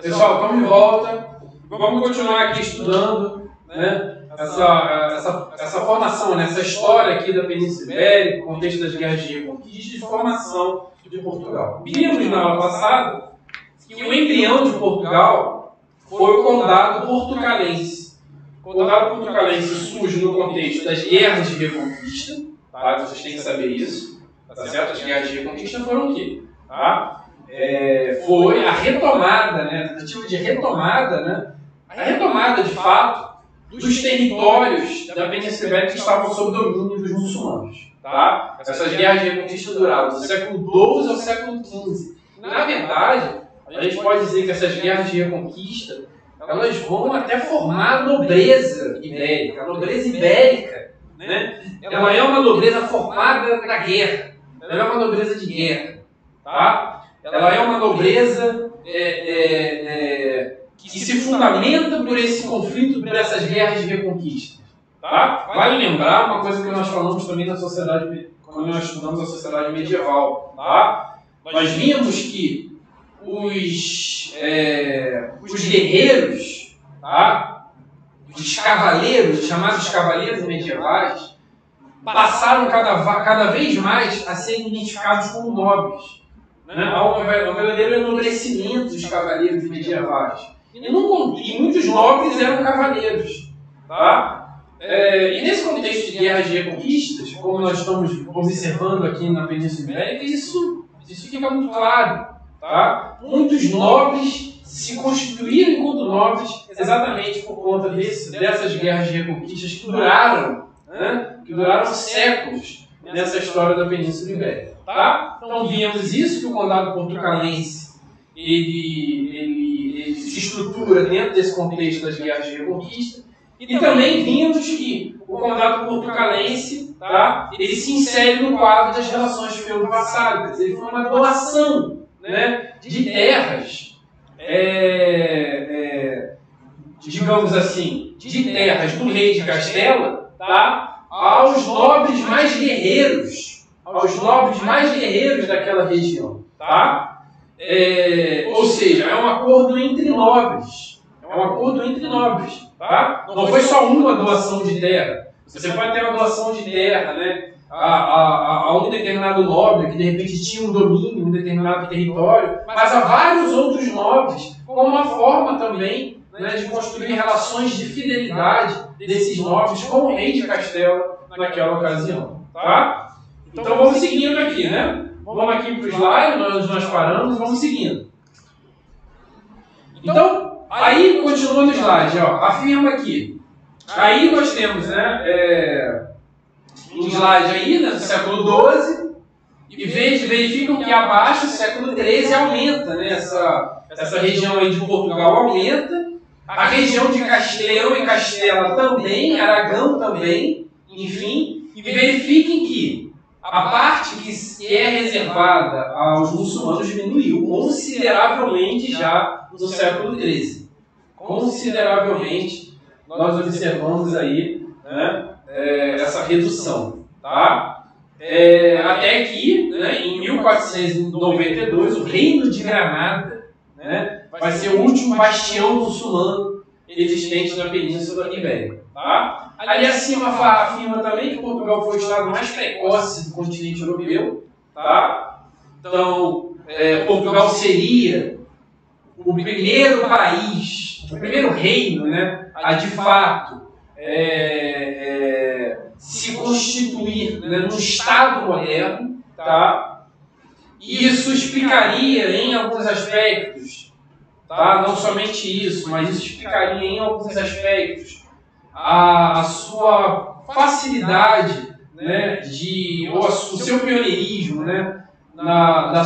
Pessoal, estamos de volta. Vamos continuar aqui estudando, né, essa formação, né, essa história aqui da Península Ibérica, o contexto das guerras de reconquista e formação de Portugal. Vimos na aula passada que o embrião de Portugal foi o Condado Portucalense. O Condado Portucalense surge no contexto das guerras de reconquista, tá? Vocês têm que saber isso, tá certo? As guerras de reconquista foram o quê? Tá? Foi a retomada, né, a tentativa de retomada, né, a retomada de fato dos territórios da Península Ibérica que estavam sob domínio dos muçulmanos. Tá? Essas guerras de reconquista duraram do século XII ao século XV. Na verdade, a gente pode dizer que essas guerras de reconquista elas vão até formar a nobreza ibérica. A nobreza ibérica, né, ela é uma nobreza formada na guerra. Ela é uma nobreza de guerra. Tá? Ela é uma nobreza que se fundamenta por esse conflito, por essas guerras de reconquista. Tá? Vale lembrar uma coisa que nós falamos também na sociedade, quando nós estudamos a sociedade medieval. Tá? Nós vimos que os guerreiros, tá? Os cavaleiros, chamados cavaleiros medievais, passaram cada vez mais a serem identificados como nobres. Há um verdadeiro enobrecimento dos cavaleiros medievais. E muitos nobres eram cavaleiros. Tá? E nesse contexto de guerras de reconquistas, como nós estamos observando aqui na Península Ibérica, isso fica muito claro. Tá? Muitos nobres se constituíram enquanto nobres exatamente por conta dessas guerras de reconquistas que duraram séculos nessa história da Península Ibérica. Tá? Então vimos isso, que o Condado Portucalense ele se estrutura dentro desse contexto das guerras de reconquista. E também vimos que o Condado Portucalense, tá, ele se insere no quadro das relações feudo-vassálicas. Ele foi uma doação, né, de terras, digamos assim, de terras do rei de Castela, tá, aos nobres mais guerreiros. Aos nobres mais guerreiros daquela região. Tá? Ou seja, é um acordo entre nobres. É um acordo entre nobres. Tá? Não foi só uma doação de terra. Você pode ter uma doação de terra, né, a um determinado nobre que de repente tinha um domínio em um determinado território, mas a vários outros nobres, como uma forma também, né, de construir relações de fidelidade desses nobres com o rei de Castela naquela ocasião. Tá? Então vamos seguindo aqui, né? Vamos aqui para o slide, onde nós paramos, e vamos seguindo. Então, aí continua no slide, ó, afirma aqui. Aí nós temos, né, um slide aí, né, do século XII, e verificam que abaixo, o século XIII aumenta, né, essa região aí de Portugal aumenta, a região de Castelão e Castela também, Aragão também, enfim, e verifiquem que a parte que é reservada aos muçulmanos diminuiu consideravelmente já no século XIII. Consideravelmente, nós observamos aí, né, essa redução. Tá? Até que, né, em 1492, o Reino de Granada, né, vai ser o último bastião muçulmano existente na Península Ibérica. Tá? Ali acima afirma também que Portugal foi o estado mais precoce do continente europeu. Tá? Então, Portugal seria o primeiro país, o primeiro reino, né, a de fato se constituir, né, num estado moderno. Tá? E isso explicaria em alguns aspectos, tá? Não somente isso, mas isso explicaria em alguns aspectos a sua facilidade, né, ou o seu pioneirismo, né, da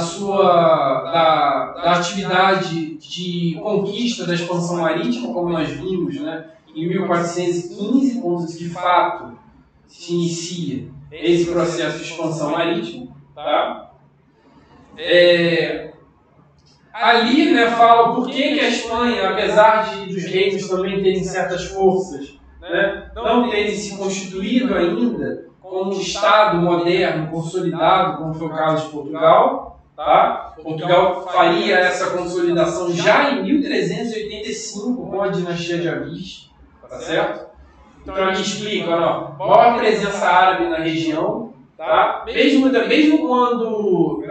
atividade de conquista da expansão marítima, como nós vimos, né, em 1415, quando de fato se inicia esse processo de expansão marítima. Tá? Ali, né, fala por que a Espanha, apesar dos reinos também terem certas forças, né, não terem se constituído ainda como um Estado moderno, consolidado, como foi o caso de Portugal, Tá? Portugal faria essa consolidação já em 1385 com a dinastia de Avis, tá certo? Então aqui explica, ó, maior presença árabe na região, tá? Mesmo quando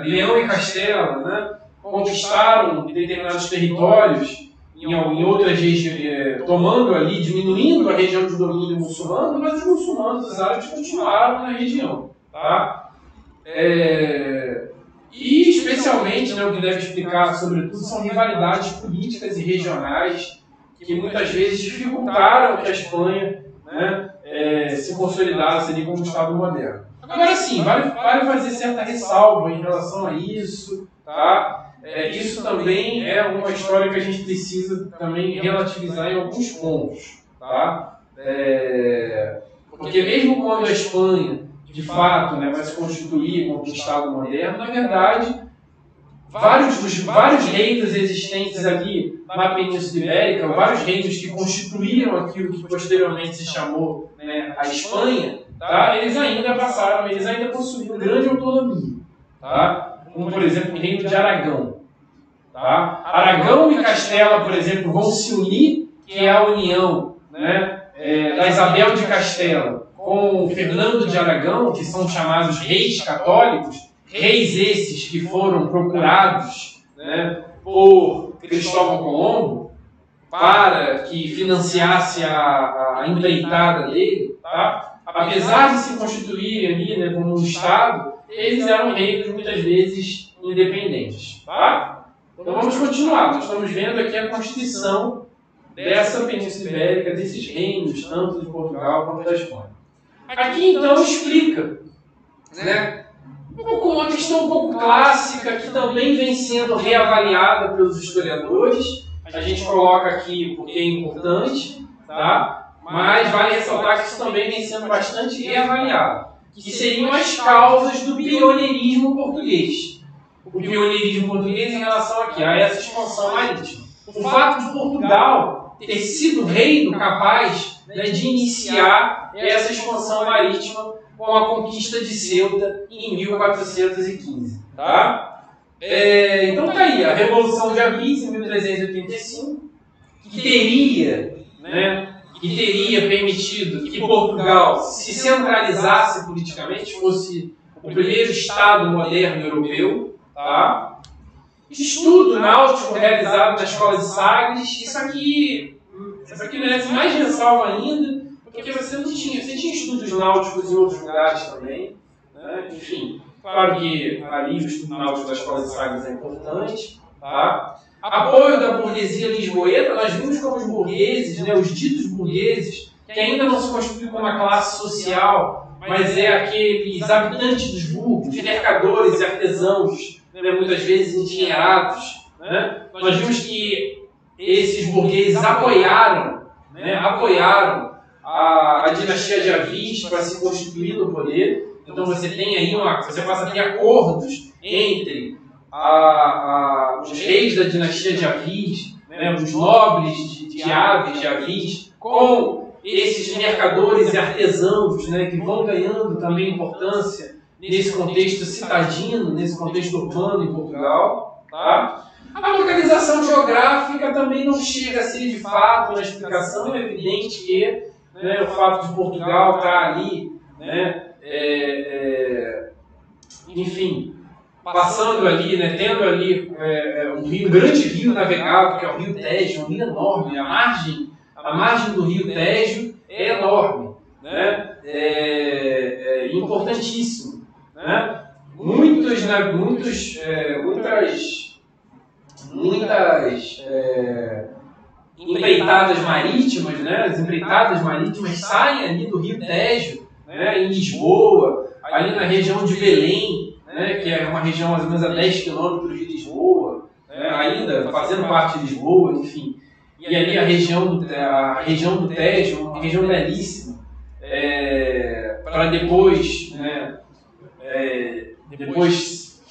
Leão e Castela, né, conquistaram determinados territórios em outras regiões, tomando ali, diminuindo a região de domínio muçulmano, mas os muçulmanos, os árabes, continuaram na região, tá? E especialmente, né, o que deve explicar, sobretudo, são rivalidades políticas e regionais que muitas vezes dificultaram que a Espanha, né, se consolidasse ali como Estado moderno. Agora sim, vale fazer certa ressalva em relação a isso, tá? Isso também é uma história que a gente precisa também relativizar em alguns pontos, tá? Porque mesmo quando a Espanha, de fato, né, vai se constituir como um Estado moderno, na verdade, vários reinos existentes ali na Península Ibérica, vários reinos que constituíram aquilo que posteriormente se chamou, né, a Espanha, tá? Eles ainda possuíam grande autonomia, tá? Como, por exemplo, o reino de Aragão. Tá? Aragão e Castela, por exemplo, vão se unir, que é a união, né, da Isabel de Castela com Fernando de Aragão, que são chamados reis católicos, reis esses que foram procurados, né, por Cristóvão Colombo para que financiasse a empreitada dele. Tá? Apesar de se constituírem ali, né, como um Estado, eles eram reinos muitas vezes independentes. Tá? Então vamos continuar. Nós estamos vendo aqui a constituição dessa Península Ibérica, desses reinos, tanto de Portugal quanto da Espanha. Aqui então explica, né, uma questão um pouco clássica que também vem sendo reavaliada pelos historiadores. A gente coloca aqui porque é importante, tá? Mas vale ressaltar que isso também vem sendo bastante reavaliado, que seriam as causas do pioneirismo português. O pioneirismo português em relação aqui, a essa expansão marítima. O fato de Portugal ter sido reino capaz, né, de iniciar essa expansão marítima com a conquista de Ceuta em 1415. Tá? Então tá aí, a Revolução de Avis em 1385, que teria permitido que Portugal se centralizasse politicamente, fosse o primeiro Estado moderno europeu. Tá? Estudo náutico realizado na Escola de Sagres. Isso aqui merece mais ressalva ainda, porque você tinha estudos náuticos em outros lugares também, né? Enfim, claro que ali o estudo náutico da Escola de Sagres é importante. Tá? Apoio da burguesia lisboeta. Nós vimos como os burgueses, né, os ditos burgueses, que ainda não se constituem como uma classe social, mas aqueles habitantes dos burgos, mercadores e artesãos, né, muitas vezes endinheirados, né? Nós vimos que esses burgueses apoiaram a dinastia de Avis para se constituir no poder. Então você passa a ter acordos entre os reis da dinastia de Avis, né, os nobres de Aves, de Avis, com esses mercadores e artesãos, né, que vão ganhando também importância nesse contexto citadino, nesse contexto urbano em Portugal. Tá? A localização geográfica também não chega a ser de fato uma explicação. É evidente que, né, o fato de Portugal estar ali, né, enfim, passando ali, né, tendo ali um grande rio navegável, que é o Rio Tejo, um rio enorme. A margem do Rio Tejo é enorme, né? Importantíssimo, né? Muitas empreitadas marítimas, né? As empreitadas marítimas saem ali do Rio Tejo, né, em Lisboa, ali na região de Belém, né, que é uma região mais ou menos a 10 quilômetros de Lisboa, né, ainda fazendo parte de Lisboa, enfim. E ali a região do Tejo, uma região belíssima, para depois, né, depois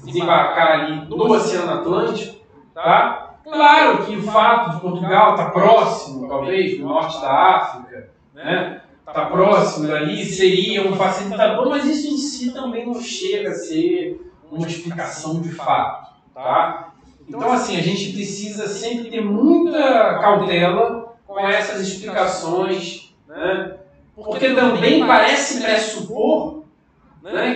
desembarcar ali no Oceano Atlântico. Tá? Claro que o fato de Portugal estar próximo, talvez, do norte da África, né, estar próximo dali, seria um facilitador, mas isso em si também não chega a ser uma explicação de fato, tá? Então, assim, a gente precisa sempre ter muita cautela com essas explicações, né? Porque também parece pressupor, né,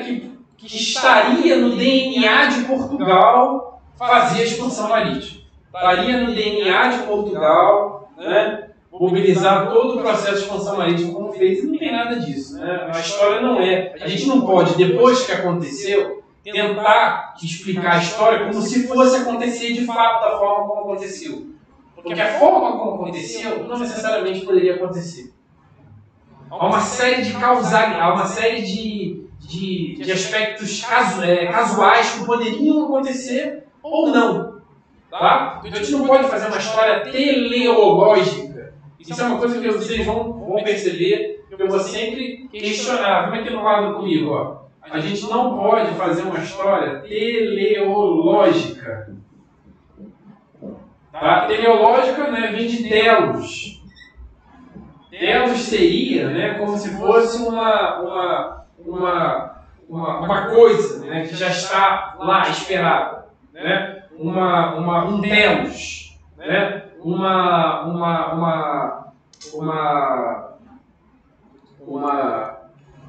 que estaria no DNA de Portugal fazer a expansão marítima. Estaria no DNA de Portugal, né, mobilizar todo o processo de expansão marítima como fez, e não tem nada disso. Né? A história não é. A gente não pode, depois que aconteceu, tentar explicar a história como se fosse acontecer de fato da forma como aconteceu. Porque a forma como aconteceu não necessariamente poderia acontecer. Há uma série de causais, há uma série de aspectos casuais que poderiam acontecer ou não. Tá? Então a gente não pode fazer uma história teleológica. Isso é uma coisa que vocês vão perceber, que eu vou sempre questionar. Vem aqui no quadro comigo. Ó. A gente não pode fazer uma história teleológica. Tá? Teleológica, né, vem de telos. Telos seria, né, como se fosse uma coisa, né, que já está lá esperada. Né? Um telos. Né?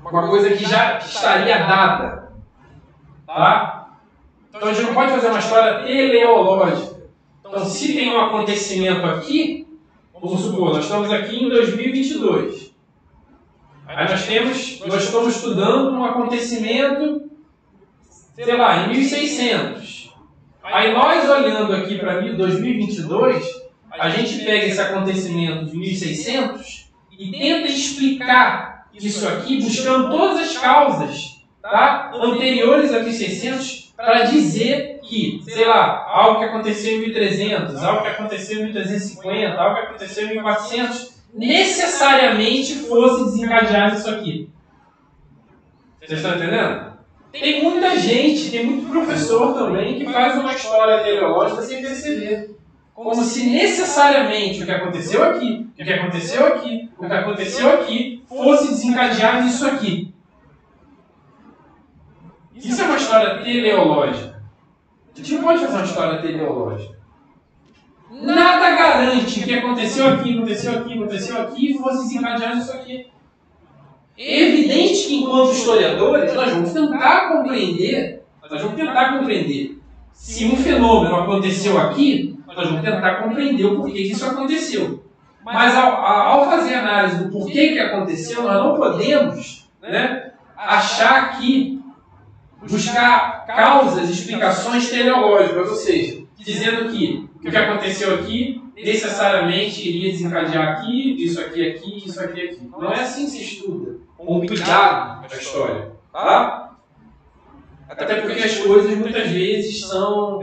Uma coisa que já estaria dada. Tá? Então a gente não pode fazer uma história teleológica. Então, se tem um acontecimento aqui, vamos supor, nós estamos aqui em 2022. Aí nós estamos estudando um acontecimento, sei lá, em 1600. Aí nós, olhando aqui para 2022, a gente pega esse acontecimento de 1600 e tenta explicar isso aqui, buscando todas as causas, tá, anteriores a 1600, para dizer que, sei lá, algo que aconteceu em 1300, algo que aconteceu em 1350, algo que aconteceu em 1400, necessariamente fosse desencadear isso aqui. Vocês estão entendendo? Tem muita gente, tem muito professor também que faz uma história teleológica sem perceber. Como se necessariamente o que aconteceu aqui, o que aconteceu aqui, o que aconteceu aqui, fosse desencadear isso aqui. Isso é uma história teleológica. A gente não pode fazer uma história teleológica. Nada garante que aconteceu aqui, fosse desencadear isso aqui. É evidente que, enquanto historiadores, nós vamos tentar compreender se um fenômeno aconteceu aqui, nós vamos tentar compreender o porquê que isso aconteceu. Mas ao fazer análise do porquê que aconteceu, nós não podemos, né, achar que buscar causas, explicações teleológicas, ou seja, dizendo que o que aconteceu aqui necessariamente iria desencadear aqui, isso aqui, isso aqui. Não é assim que se estuda, com cuidado a história. Tá? Até porque as coisas muitas vezes são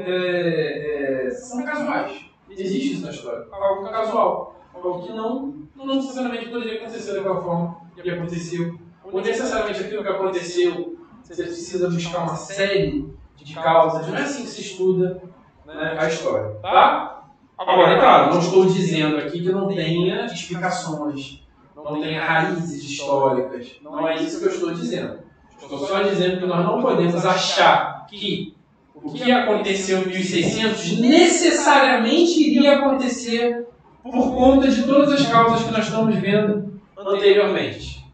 casuais. Existe isso na história. Algo casual. Algo que não necessariamente poderia acontecer daquela forma que aconteceu. Ou necessariamente aquilo que aconteceu, você precisa buscar uma série de causas. Não é assim que se estuda, né, a história. Tá? Agora, é claro, não estou dizendo aqui que não tenha explicações, não tenha raízes históricas. Não é isso que eu estou dizendo. Estou só dizendo que nós não podemos achar que o que aconteceu em 1600 necessariamente iria acontecer por conta de todas as causas que nós estamos vendo anteriormente.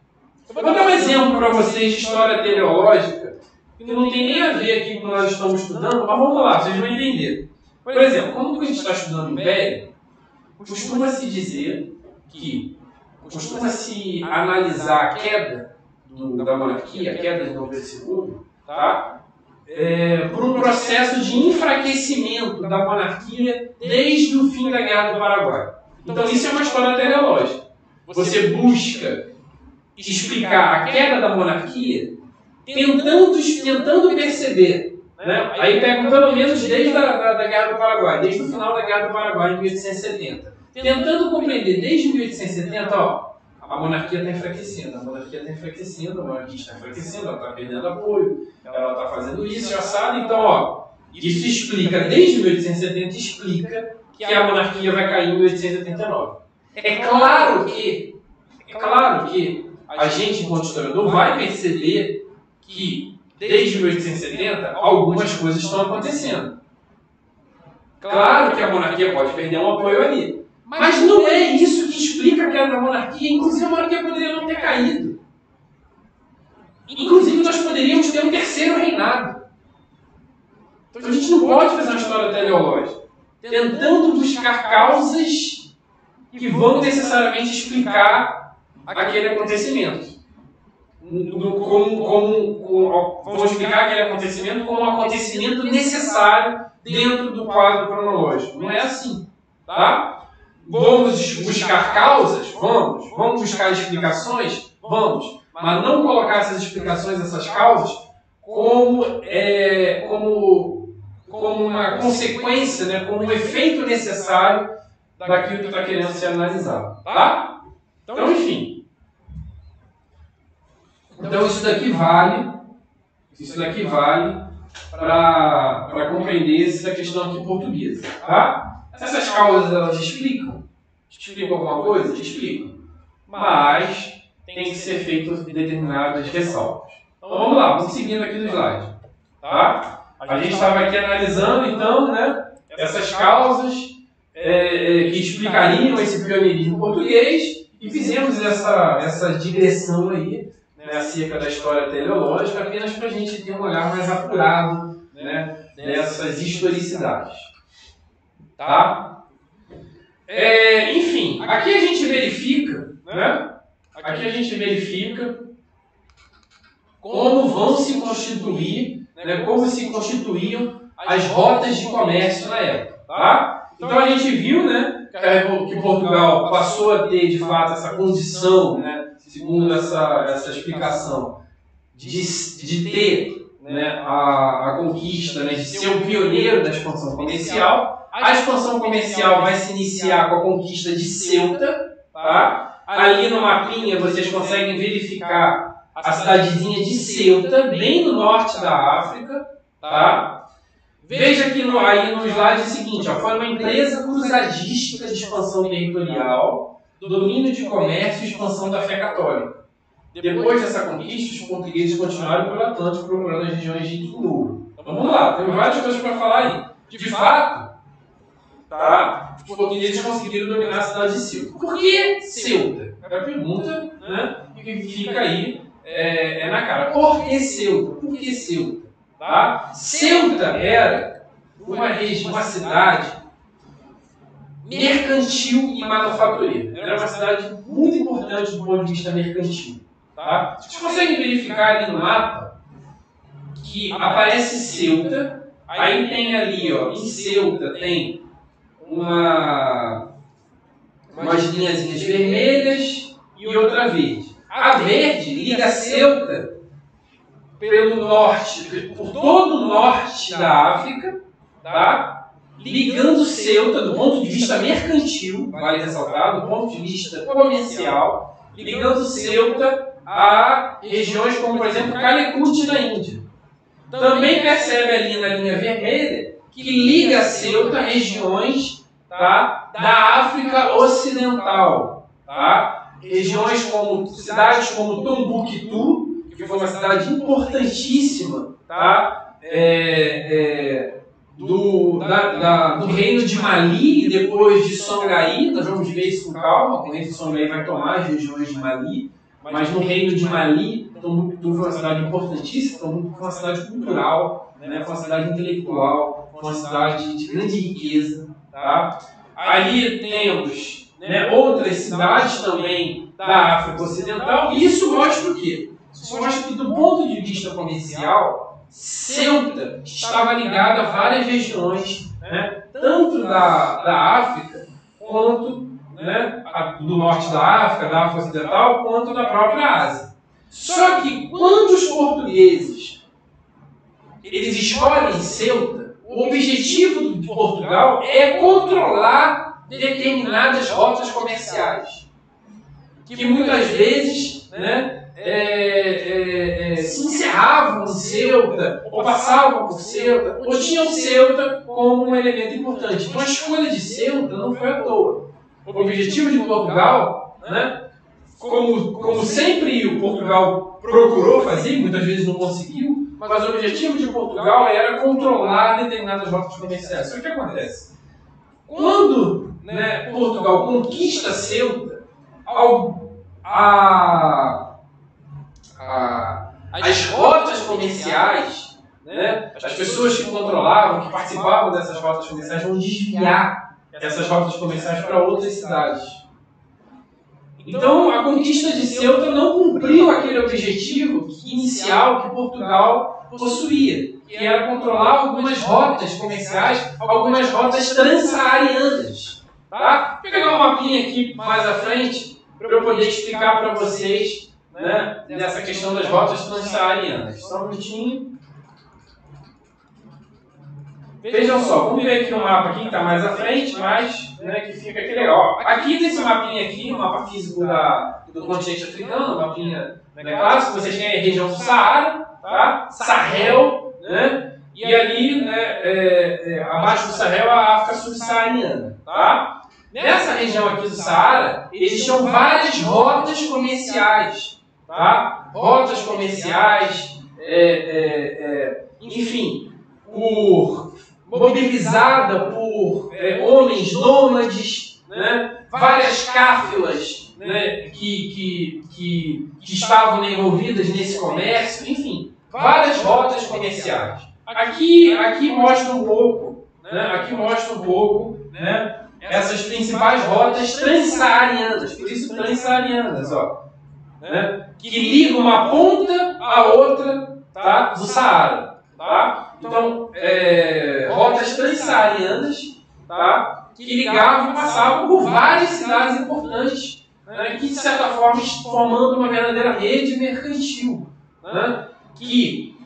Eu vou dar um exemplo para vocês de história teleológica que não tem nem a ver aqui com o que nós estamos estudando, mas vamos lá, vocês vão entender. Por exemplo, quando a gente está estudando o Império, costuma-se dizer que costuma-se analisar a queda da monarquia, a queda de Dom Pedro II, tá? Por um processo de enfraquecimento da monarquia desde o fim da Guerra do Paraguai. Então isso é uma história teleológica. Você busca explicar a queda da monarquia tentando perceber, né? Aí pega pelo menos desde a Guerra do Paraguai, desde o final da Guerra do Paraguai, em 1870. Tentando compreender desde 1870, ó, a monarquia está enfraquecendo, a monarquia está enfraquecendo, ela está perdendo apoio, ela está fazendo isso, assado. Então, ó, isso explica, desde 1870, explica que a monarquia vai cair em 1889. É claro que a gente, enquanto historiador, vai perceber que desde 1870, algumas coisas estão acontecendo. Claro que a monarquia pode perder um apoio ali, mas não é isso que explica a queda da monarquia. Inclusive, a monarquia poderia não ter caído. Inclusive, nós poderíamos ter um terceiro reinado. Então, a gente não pode fazer uma história teleológica tentando buscar causas que vão necessariamente explicar aquele acontecimento. Vamos explicar aquele acontecimento como um acontecimento necessário dentro do quadro cronológico. Não é assim, tá? Vamos buscar causas? Vamos. Vamos buscar explicações? Vamos. Mas não colocar essas explicações, essas causas, como uma consequência, né? Como um efeito necessário daquilo que está querendo ser analisado, tá? Então, enfim. Então, isso daqui vale para compreender essa questão aqui portuguesa, tá? Essas causas, elas explicam alguma coisa? Explicam. Mas tem que ser feito determinadas ressalvas. Então, vamos lá, vamos seguindo aqui no slide, tá? A gente estava aqui analisando, então, né, essas causas que explicariam esse pioneirismo português e fizemos essa digressão aí, né, acerca da história teleológica, apenas para a gente ter um olhar mais apurado, né, dessas historicidades. Tá? Enfim, aqui a gente verifica, né, como vão se constituir, né, como se constituíam as rotas de comércio na época. Tá? Então a gente viu, né, que Portugal passou a ter de fato essa condição, né, segundo essa explicação, de ter, né, a conquista, né, de ser o pioneiro da expansão comercial. A expansão comercial vai se iniciar com a conquista de Ceuta. Tá? Ali no mapinha vocês conseguem verificar a cidadezinha de Ceuta, bem no norte da África. Tá? Veja aqui aí no slide seguinte, ó, foi uma empresa cruzadística de expansão territorial, domínio de comércio e expansão da fé católica. Depois dessa conquista, os portugueses continuaram pelo Atlântico procurando as regiões de Douro. Então vamos lá, tem várias coisas para falar aí. De fato, tá, os portugueses conseguiram dominar a cidade de Ceuta. Por que Ceuta? É a pergunta, né, que fica aí na cara. Por que Ceuta? Por que Ceuta? Tá? Ceuta era uma cidade mercantil e manufatureira. Era uma cidade muito importante do ponto de vista mercantil. Tá? Vocês conseguem verificar ali no mapa que aparece Ceuta, aí tem ali, ó, em Ceuta tem umas linhazinhas vermelhas e outra verde. A verde liga Ceuta pelo norte, por todo o norte da África, tá? Ligando Ceuta do ponto de vista mercantil, vale ressaltar, do ponto de vista comercial, ligando Ceuta a regiões como, por exemplo, Calicut na Índia. Também percebe ali na linha vermelha que liga Ceuta a regiões, tá, da África Ocidental. Tá? Regiões como, cidades como Tombuctu, que foi uma cidade importantíssima, tá? Do reino de Mali e depois de Songhai. Nós vamos ver isso com calma, como esse Songhai vai tomar as regiões de Mali, mas no reino de Mali, Tombuctu foi uma cidade importantíssima, Tombuctu foi uma cidade cultural, né? Foi uma cidade intelectual, foi uma cidade de grande riqueza. Tá? Ali temos, né, outras cidades também da África Ocidental, e isso mostra o quê? Isso mostra que, do ponto de vista comercial, Ceuta estava ligada a várias regiões, né, tanto da África, quanto, né, do norte da África Ocidental, quanto da própria Ásia. Só que, quando os portugueses eles escolhem Ceuta, o objetivo de Portugal é controlar determinadas rotas comerciais, que muitas vezes, né, se encerravam em Ceuta, ou passavam por Ceuta, ou tinham Ceuta como um elemento importante. Então a escolha de Ceuta não foi à toa. O objetivo de Portugal, né, como sempre o Portugal procurou fazer, muitas vezes não conseguiu, mas o objetivo de Portugal era controlar determinadas rotas comerciais. Só que o que acontece? Quando, né, Portugal conquista Ceuta, as rotas comerciais, né, as pessoas que controlavam, que participavam dessas rotas comerciais, vão desviar essas rotas comerciais para outras cidades. Então, a conquista de Ceuta não cumpriu aquele objetivo inicial que Portugal possuía, que era controlar algumas rotas comerciais, algumas rotas transsaarianas. Tá? Vou pegar um mapinha aqui mais à frente para eu poder explicar para vocês, né, dessa questão das rotas transsaarianas. Só um minutinho. Vejam só, vamos ver aqui um mapa aqui que está mais à frente, mas, né, que fica aqui legal. Aqui nesse mapinha aqui, um mapa físico do continente africano, um mapinha, né, clássico, vocês têm a região do Saara, tá? Sahel, né? E ali, né, abaixo do Sahel, a África subsaariana. Tá? Nessa região aqui do Saara, existiam várias rotas comerciais. Tá? Rotas comerciais, enfim, mobilizada por homens nômades, né? Várias cáfilas, né, que estavam envolvidas nesse comércio, enfim, várias rotas comerciais. Aqui mostra um pouco, né, essas principais rotas transsaarianas, por isso transsaarianas, ó, né, que ligam uma ponta à outra, tá, do Saara. Tá? Então, rotas transsaarianas, tá, que ligavam e passavam por várias cidades importantes, né, que, de certa forma, formando uma verdadeira rede mercantil, né, que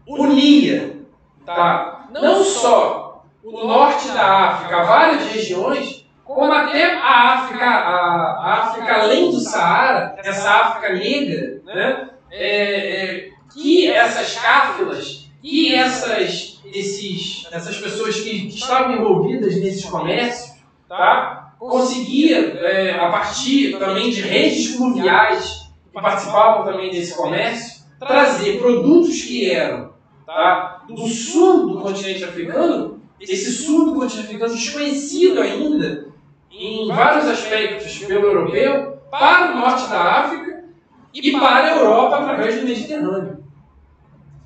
unia, tá, não só o norte da África, várias regiões, como até a África além do Saara, essa África negra, né, que essas cáfilas e essas pessoas que estavam envolvidas nesses comércios, tá, conseguia, a partir também de redes fluviais que participavam também desse comércio, trazer produtos que eram, tá, do sul do continente africano, esse sul do continente africano desconhecido ainda em vários aspectos pelo europeu, para o norte da África e para a Europa através do Mediterrâneo.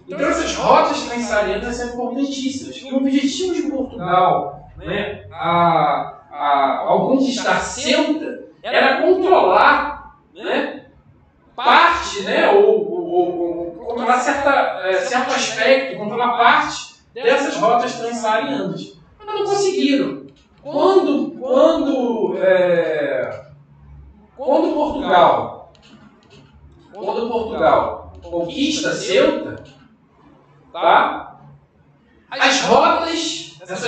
Então essas rotas transsaarianas são importantíssimas. E o objetivo de Portugal, né, ao conquistar Ceuta, era controlar, né, parte, né, ou controlar certo aspecto, controlar parte dessas rotas transsaarianas. Mas não conseguiram. Quando Portugal conquista Ceuta, tá? Essas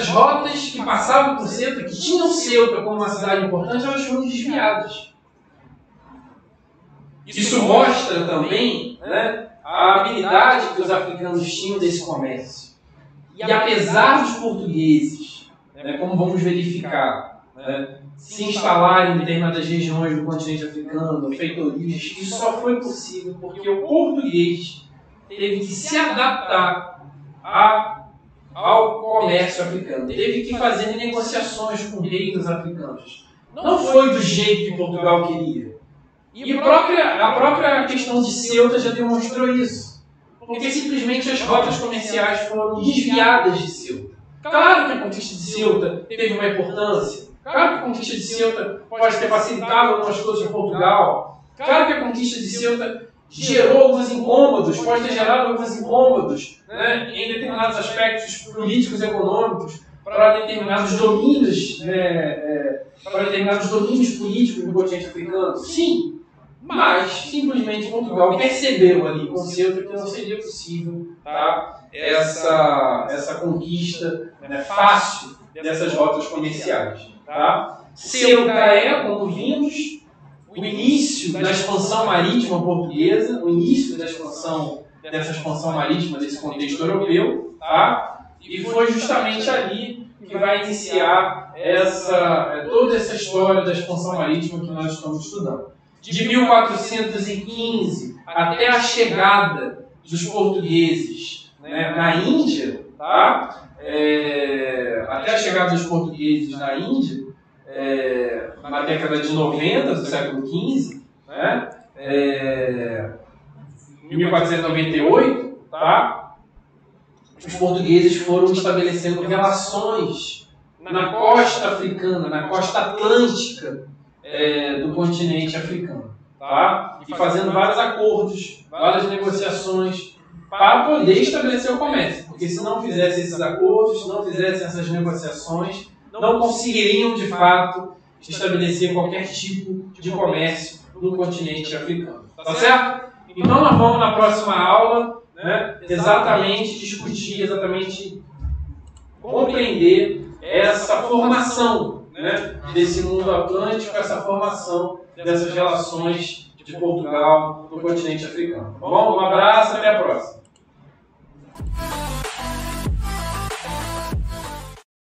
rotas que passavam por Ceuta, que tinham Ceuta como uma cidade importante, elas foram desviadas. Isso mostra também, né, a habilidade que os africanos tinham desse comércio. E apesar dos portugueses, né, como vamos verificar, né, se instalarem em determinadas regiões do continente africano, feitorias, isso só foi possível porque o português teve que se adaptar ao comércio africano, teve que fazer negociações com reinos africanos. Não foi do jeito que Portugal queria. E a própria questão de Ceuta já demonstrou isso. Porque simplesmente as rotas comerciais foram desviadas de Ceuta. Claro que a conquista de Ceuta teve uma importância. Claro que a conquista de Ceuta pode ter facilitado algumas coisas para Portugal. Claro que a conquista de Ceuta gerou alguns incômodos, pode ter gerado alguns incômodos, né, em determinados aspectos políticos e econômicos, para determinados domínios, políticos do continente africano. Sim, mas simplesmente Portugal percebeu ali com Ceuta que não seria possível, tá, essa conquista, né, fácil dessas rotas comerciais. Tá? Ceuta como vimos, o início da expansão marítima portuguesa, o início dessa expansão marítima desse contexto europeu, tá? E foi justamente ali que vai iniciar toda essa história da expansão marítima que nós estamos estudando. De 1415 até a chegada dos portugueses né, na Índia, tá? Até a chegada dos portugueses na Índia, na década de 90 do século XV, né? Em 1498, tá? Os portugueses foram estabelecendo relações na costa africana, na costa atlântica do continente africano, tá? E fazendo vários acordos, várias negociações para poder estabelecer o comércio, porque se não fizessem esses acordos, se não fizessem essas negociações, não conseguiriam de fato estabelecer qualquer tipo de comércio no continente africano, tá certo? Então nós vamos na próxima aula, né, exatamente discutir, exatamente compreender essa formação, né, desse mundo atlântico, essa formação dessas relações de Portugal no continente africano. Tá bom? Um abraço, até a próxima.